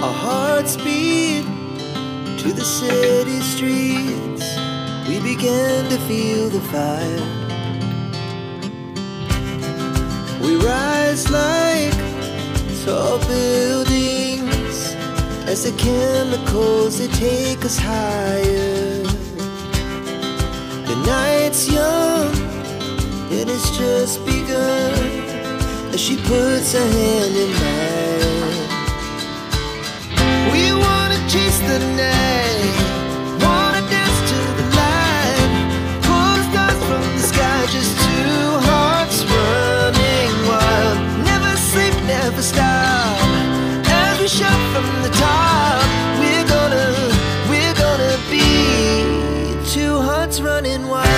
Our hearts beat to the city streets. We began to feel the fire. We rise like tall buildings as the chemicals, they take us higher. The night's young and it's just begun as she puts her hand in mine. We wanna chase the night, wanna dance to the light, pull the stars from the sky, just two hearts running wild. Never sleep, never stop, as we shout from the top. We're gonna be two hearts running wild.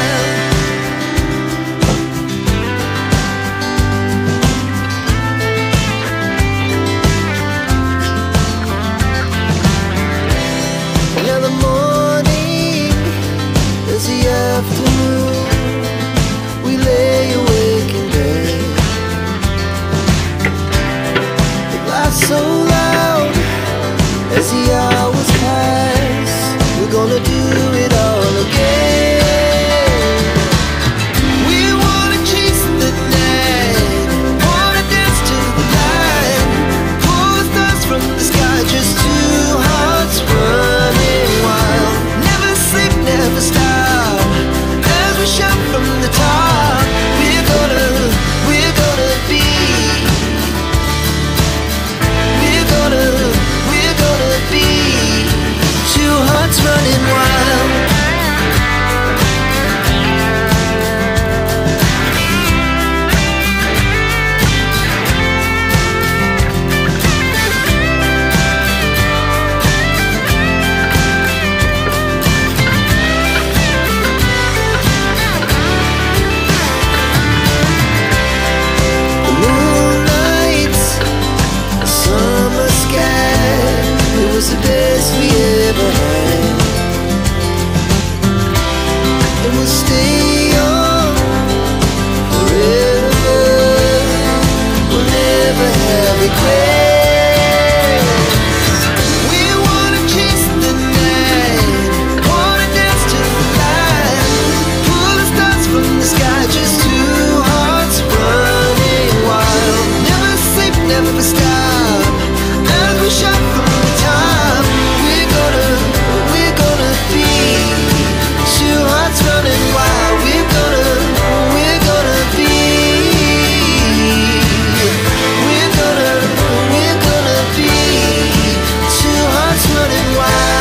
Now the morning is the afternoon. We lay awake in bed. It laughs so loud as the hours pass. We're gonna do it all again. We wanna chase the night, wanna dance to the light, pull the stars from the sky, just two hearts running wild. Never sleep, never stop, as we shout from the top. We're gonna be, we're gonna be two hearts running wild. The moonlight, the summer sky, it was the best we ever had. And we'll stay young forever. We'll never have regrets. We wanna chase the night, wanna dance to the light, pull the stars from the sky, just two hearts running wild. Never sleep, never stop, as we shout from the top. We're gonna be two hearts running wild. We're gonna be, we're gonna be two hearts running wild.